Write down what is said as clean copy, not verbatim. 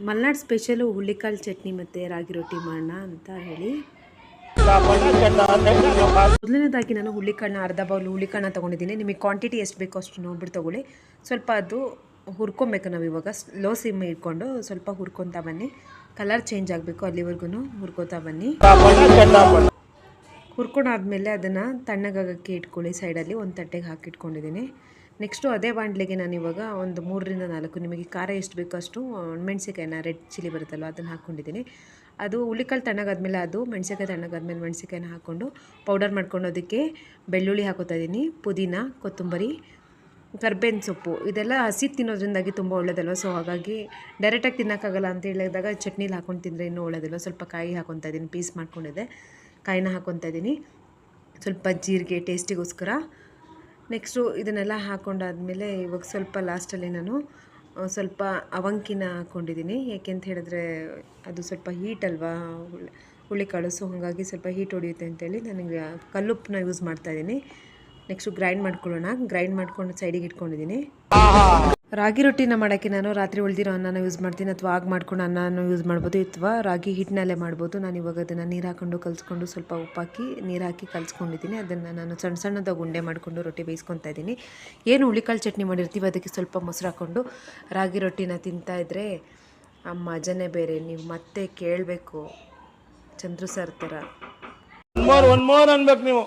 Malnad special ಹುಳ್ಳಿಕಾಳು chutney ಮತ್ತು ರಾಗಿ ರೊಟ್ಟಿ ಮಾಡೋಣ ಅಂತ ಹೇಳಿ ಮೊದಲನೇದಾಗಿ ನಾನು ಹುಳ್ಳಿಕಾಳನ್ನ ಅರ್ಧ ಬೌಲ್ ಹುಳ್ಳಿಕಾಳನ್ನ ತೊಗೊಂಡಿದ್ದೀನಿ. ನಿಮಗೆ ಕ್ವಾಂಟಿಟಿ ಎಷ್ಟು ಬೇಕೋ ಅಷ್ಟು ನೋಡ್ಬಿಟ್ಟು ತೊಗೊಳ್ಳಿ. ಸ್ವಲ್ಪ ಅದು ಹುರ್ಕೊಬೇಕು. ನಾವು ಇವಾಗ ಲೋ ಸಿಮ್ ಇಟ್ಕೊಂಡು ಸ್ವಲ್ಪ ಹುರ್ಕೊತಾ ಬನ್ನಿ. ಕಲರ್ ಚೇಂಜ್ ಆಗಬೇಕು ಅಲ್ಲಿವರೆಗೂ ಹುರ್ಕೋತಾ ಬನ್ನಿ. ಹುರ್ಕೊಂಡಾದ್ಮೇಲೆ ಅದನ್ನು ತಣ್ಣಗಾಗಕ್ಕೆ ಇಟ್ಕೊಳ್ಳಿ. ಸೈಡಲ್ಲಿ ಒಂದು ತಟ್ಟೆಗೆ ಹಾಕಿಟ್ಕೊಂಡಿದ್ದೀನಿ. ನೆಕ್ಸ್ಟು ಅದೇ ಬಾಣಲೆಗೆ ನಾನು ಇವಾಗ ಒಂದು 3ರಿಂದ 4 ನಿಮಗೆ ಖಾರ ಎಷ್ಟು ಬೇಕೋ ಅಷ್ಟು ಮೆಣಸಿಕಾಯಿನ ರೆಡ್ ಚಿಲ್ಲಿ ಬರುತ್ತಲ್ವ ಅದನ್ನು ಹಾಕ್ಕೊಂಡಿದ್ದೀನಿ. ಅದು ಹುಳ್ಳಿಕಾಳು ತಣ್ಣಗಾದ್ಮೇಲೆ ಅದು ಮೆಣಸಿಕಾಯಿ ತಣ್ಣಗಾದ್ಮೇಲೆ ಮೆಣಸಿಕಾಯಿನ ಹಾಕ್ಕೊಂಡು ಪೌಡರ್ ಮಾಡ್ಕೊಂಡು ಅದಕ್ಕೆ ಬೆಳ್ಳುಳ್ಳಿ ಹಾಕೋತಾ ಇದ್ದೀನಿ, ಪುದೀನ, ಕೊತ್ತಂಬರಿ, ಕರ್ಬೇವಿನ ಸೊಪ್ಪು ಇದೆಲ್ಲ ಹಸಿ ತಿನ್ನೋದ್ರಿಂದಾಗಿ ತುಂಬ ಒಳ್ಳೆಯದಲ್ವ. ಸೊ ಹಾಗಾಗಿ ಡೈರೆಕ್ಟಾಗಿ ತಿನ್ನೋಕ್ಕಾಗಲ್ಲ ಅಂತ ಹೇಳಿದಾಗ ಚಟ್ನಿಲಿ ಹಾಕೊಂಡು ತಿಂದರೆ ಇನ್ನೂ ಒಳ್ಳೆಯದಲ್ವ. ಸ್ವಲ್ಪ ಕಾಯಿ ಹಾಕ್ಕೊತಾ ಇದ್ದೀನಿ, ಪೀಸ್ ಮಾಡ್ಕೊಂಡಿದ್ದೆ ಕಾಯಿನ ಹಾಕ್ಕೊತಾ ಇದ್ದೀನಿ, ಸ್ವಲ್ಪ ಜೀರಿಗೆ ಟೇಸ್ಟಿಗೋಸ್ಕರ. ನೆಕ್ಸ್ಟು ಇದನ್ನೆಲ್ಲ ಹಾಕ್ಕೊಂಡಾದ್ಮೇಲೆ ಇವಾಗ ಸ್ವಲ್ಪ ಲಾಸ್ಟಲ್ಲಿ ನಾನು ಸ್ವಲ್ಪ ಅವಂಕಿನ ಹಾಕ್ಕೊಂಡಿದ್ದೀನಿ. ಏಕೆಂತ ಹೇಳಿದ್ರೆ ಅದು ಸ್ವಲ್ಪ ಹೀಟ್ ಅಲ್ವಾ ಹುಳ್ಳಿಕಾಳು, ಸೊ ಹಾಗಾಗಿ ಸ್ವಲ್ಪ ಹೀಟ್ ಹೊಡೆಯುತ್ತೆ ಅಂತೇಳಿ ನನಗೆ ಕಲ್ಲುಪ್ಪನ್ನ ಯೂಸ್ ಮಾಡ್ತಾಯಿದ್ದೀನಿ. ನೆಕ್ಸ್ಟು ಗ್ರೈಂಡ್ ಮಾಡ್ಕೊಳ್ಳೋಣ. ಗ್ರೈಂಡ್ ಮಾಡ್ಕೊಂಡು ಸೈಡಿಗೆ ಇಟ್ಕೊಂಡಿದ್ದೀನಿ. ರಾಗಿ ರೊಟ್ಟಿನ ಮಾಡೋಕ್ಕೆ ನಾನು ರಾತ್ರಿ ಉಳಿದಿರೋ ಅನ್ನನ ಯೂಸ್ ಮಾಡ್ತೀನಿ, ಅಥವಾ ಆಗ ಮಾಡ್ಕೊಂಡು ಅನ್ನನ ಯೂಸ್ ಮಾಡ್ಬೋದು, ಅಥವಾ ರಾಗಿ ಹಿಟ್ಟಿನಲ್ಲೇ ಮಾಡ್ಬೋದು. ನಾನು ಇವಾಗ ಅದನ್ನು ನೀರು ಹಾಕ್ಕೊಂಡು ಕಲಿಸ್ಕೊಂಡು ಸ್ವಲ್ಪ ಉಪ್ಪಾಕಿ ನೀರು ಹಾಕಿ ಕಲಿಸ್ಕೊಂಡಿದ್ದೀನಿ. ಅದನ್ನು ನಾನು ಸಣ್ಣ ಸಣ್ಣದಾಗಿ ಉಂಡೆ ಮಾಡಿಕೊಂಡು ರೊಟ್ಟಿ ಬೇಯಿಸ್ಕೊತಾ ಇದ್ದೀನಿ. ಏನು ಹುಳ್ಳಿಕಾಳು ಚಟ್ನಿ ಮಾಡಿರ್ತೀವಿ ಅದಕ್ಕೆ ಸ್ವಲ್ಪ ಮೊಸರು ಹಾಕ್ಕೊಂಡು ರಾಗಿ ರೊಟ್ಟಿನ ತಿಂತಾಯಿದ್ರೆ ಆ ಮಜನೇ ಬೇರೆ. ನೀವು ಮತ್ತೆ ಕೇಳಬೇಕು, ಚಂದ್ರು ಸರ್ ಥರ. ಒನ್ ಮೋರ್ ಅನ್ಬೇಕು ನೀವು.